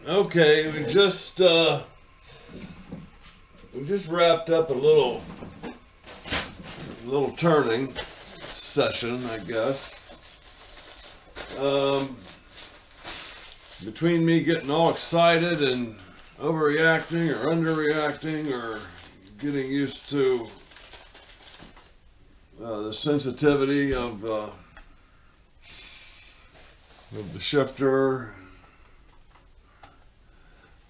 Okay, we just wrapped up a little turning session, I guess. Between me getting all excited and overreacting or underreacting or getting used to the sensitivity of the shifter.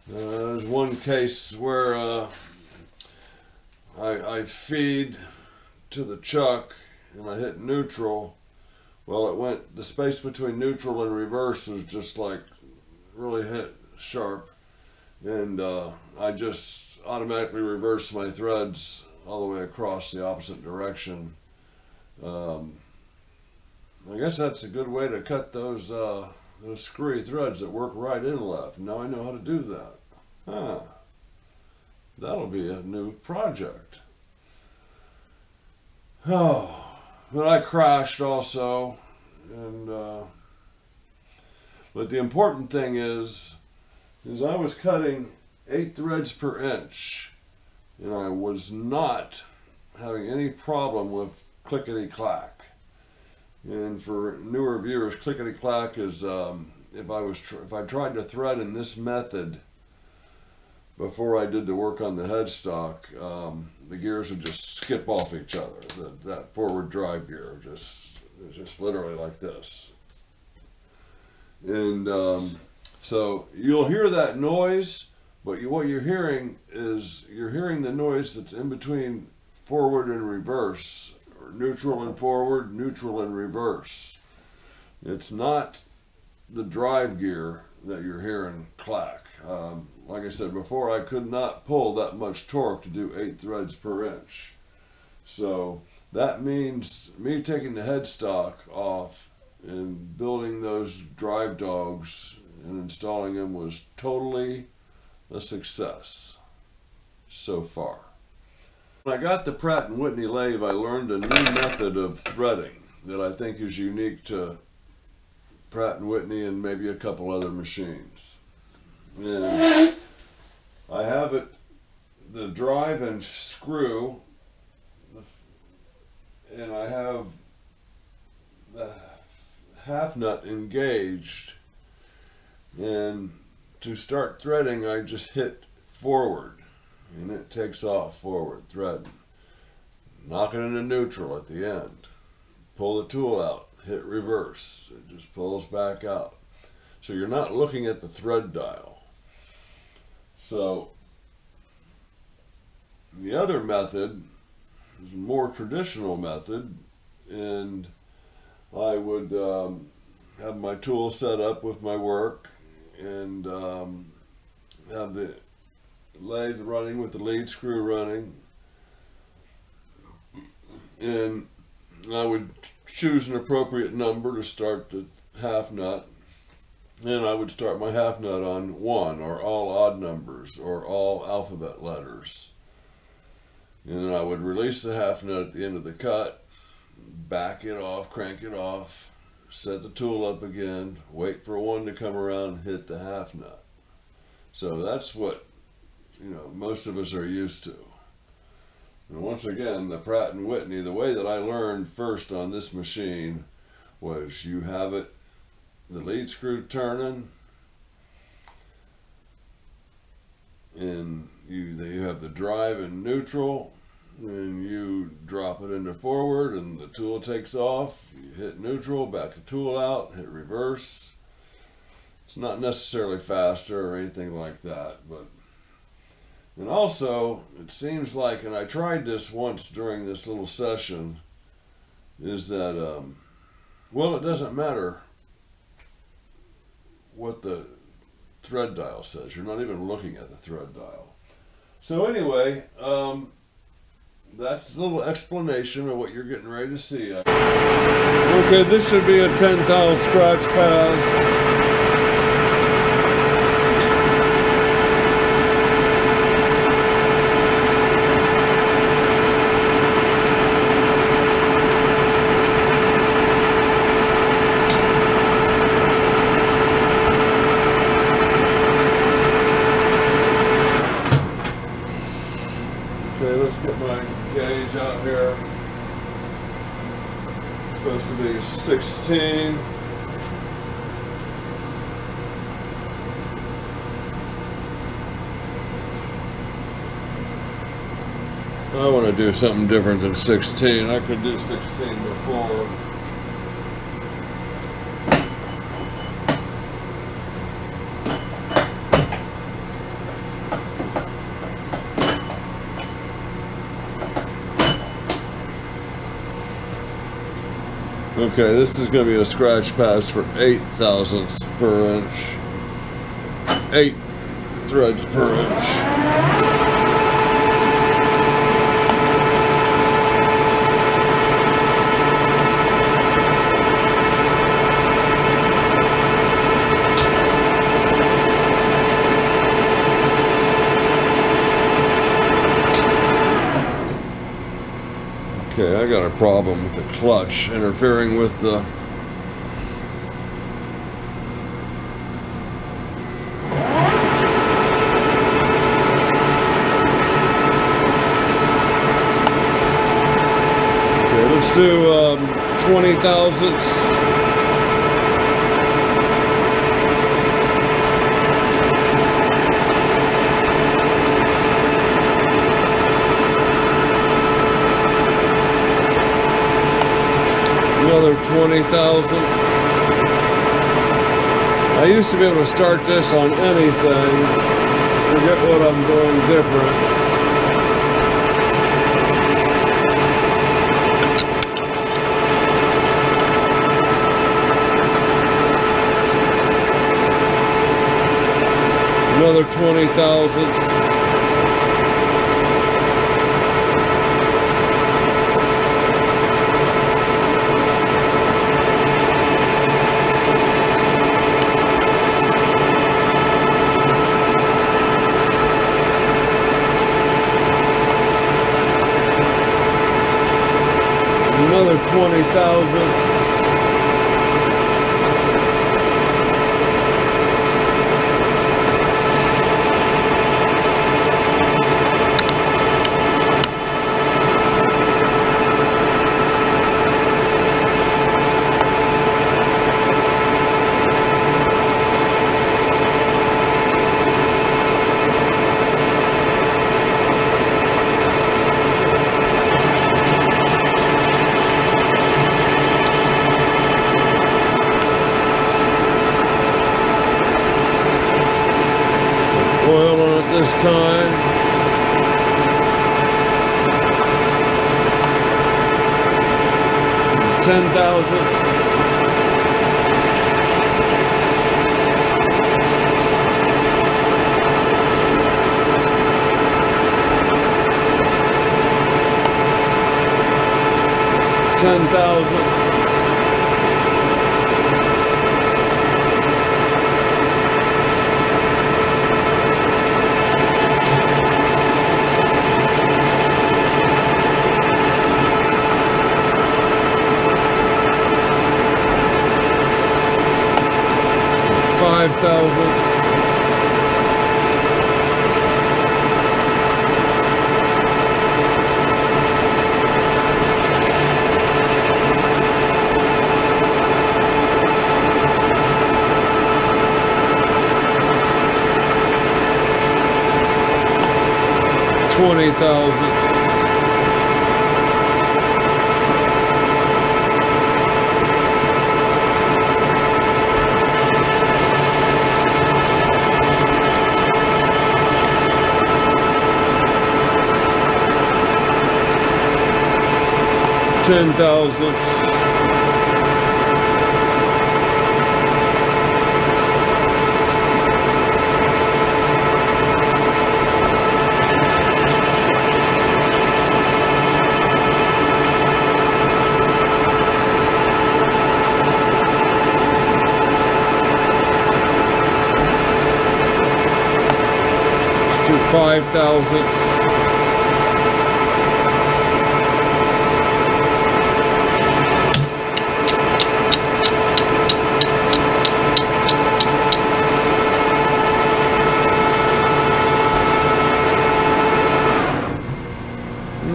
There's one case where I feed to the chuck and I hit neutral. Well, the space between neutral and reverse was just like really hit sharp, and I just automatically reversed my threads all the way across the opposite direction. I guess that's a good way to cut those screwy threads that work right and left. Now I know how to do that. That'll be a new project. Oh, but I crashed also, and but the important thing is I was cutting 8 threads per inch, and I was not having any problem with clickety-clack. And for newer viewers, clickety-clack is if I tried to thread in this method before I did the work on the headstock, the gears would just skip off each other. That forward drive gear just literally like this. And so you'll hear that noise, but what you're hearing is the noise that's in between forward and reverse, or neutral and forward, neutral and reverse. It's not the drive gear that you're hearing clack. Like I said before, I could not pull that much torque to do 8 threads per inch. So that means me taking the headstock off and building those drive dogs and installing them was totally a success so far. When I got the Pratt and Whitney lathe, I learned a new method of threading that I think is unique to Pratt and Whitney and maybe a couple other machines. And I have the drive and screw, and I have the half nut engaged, and to start threading I just hit forward and it takes off forward threading. Knock it into neutral at the end, pull the tool out, hit reverse, it just pulls back out. So you're not looking at the thread dial. So the other method is a more traditional method, and I would have my tool set up with my work and have the lathe running with the lead screw running, and I would choose an appropriate number to start the half nut. And I would start my half nut on 1 or all odd numbers or all alphabet letters. And then I would release the half nut at the end of the cut, back it off, crank it off, set the tool up again, wait for 1 to come around, hit the half nut. So that's what, most of us are used to. And once again, the Pratt and Whitney, the way that I learned first on this machine was you have it, the lead screw turning, and you have the drive in neutral, and you drop it into forward and the tool takes off. You hit neutral, back the tool out, hit reverse. It's not necessarily faster or anything like that, but and also it seems like, and I tried this once during this little session, is that well, it doesn't matter what the thread dial says. You're not even looking at the thread dial. So anyway, that's a little explanation of what you're getting ready to see. Okay, this should be a 10,000 scratch pass. 16. I want to do something different than 16. I could do 16 before. Okay, this is going to be a scratch pass for 8 thousandths per inch. 8 threads per inch. Okay, I got a problem with the clutch interfering with the okay, let's do 20 thousandths. Another 20 thousandths. I used to be able to start this on anything. Forget what I'm doing different. Another 20 thousandths. Another 20 thousandths. Oil on it this time. Ten thousandths. Ten thousandths. 5 thousandths. $20 thousandths. $10 thousandths. To 5 thousandths.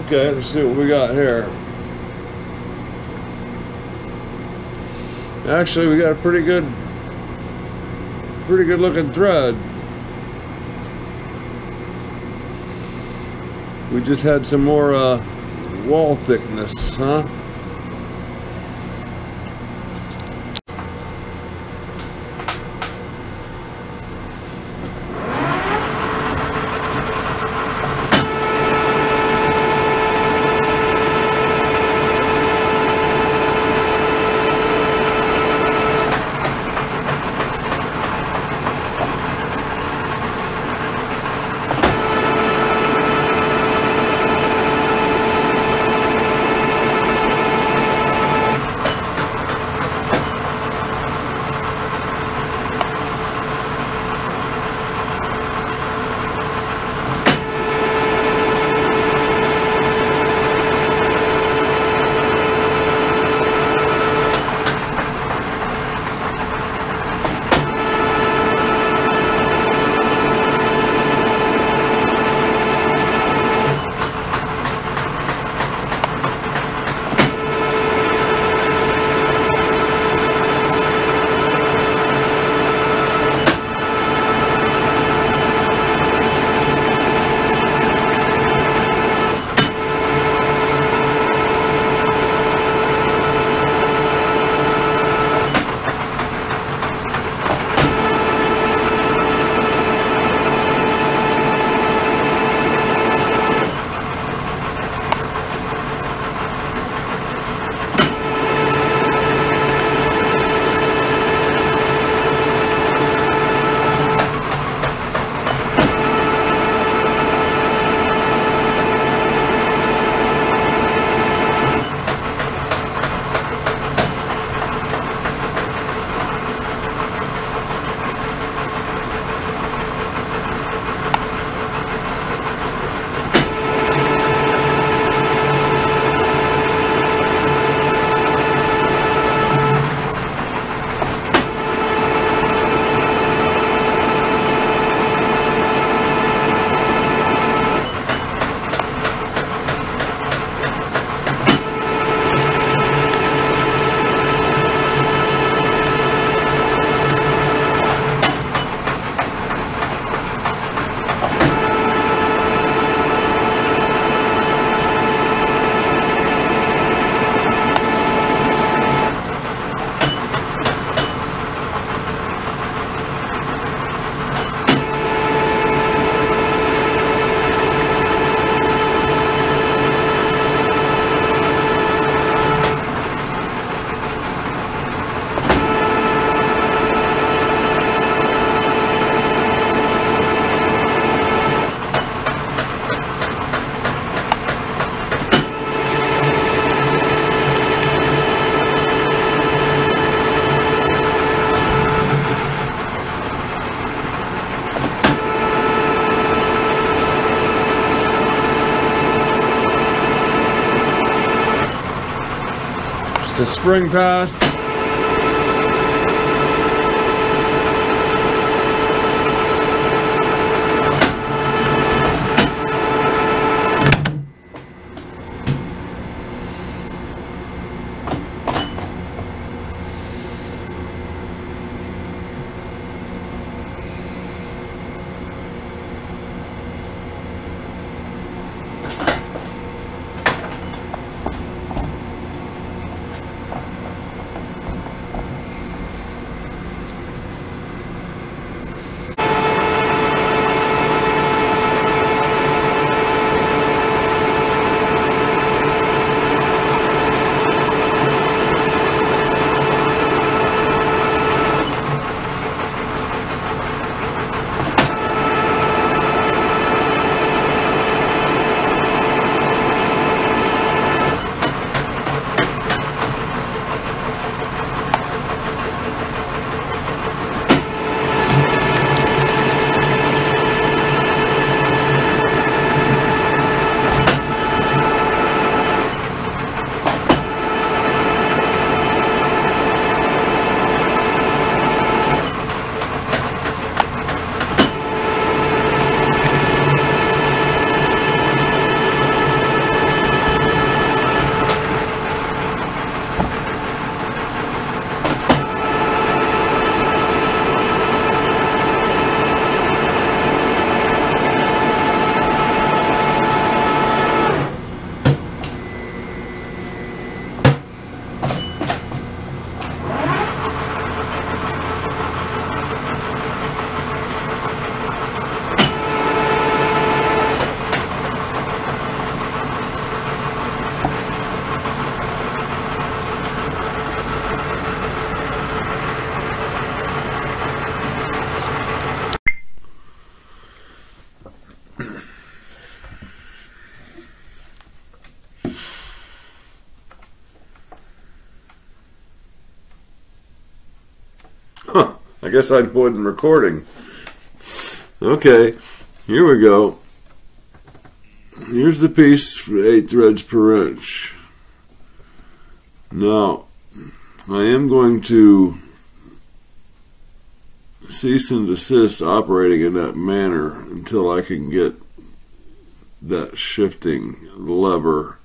Okay, let's see what we got here. Actually, we got a pretty good looking thread. We just had some more wall thickness, huh? To spring pass. guess I wasn't recording. Okay, here we go. Here's the piece for 8 threads per inch. Now, I am going to cease and desist operating in that manner until I can get that shifting lever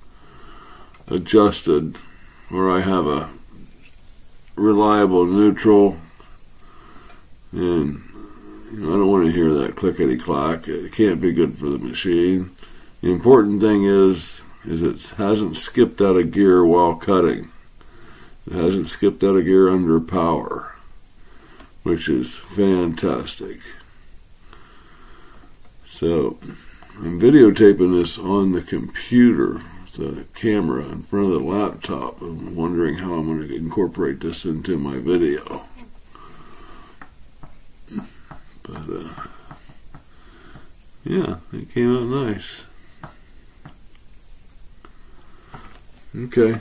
adjusted where I have a reliable neutral, and I don't want to hear that clickety-clack. It can't be good for the machine. The important thing is it hasn't skipped out of gear while cutting. It hasn't skipped out of gear under power, which is fantastic. So I'm videotaping this on the computer, the camera in front of the laptop. I'm wondering how I'm going to incorporate this into my video. But yeah, it came out nice. Okay.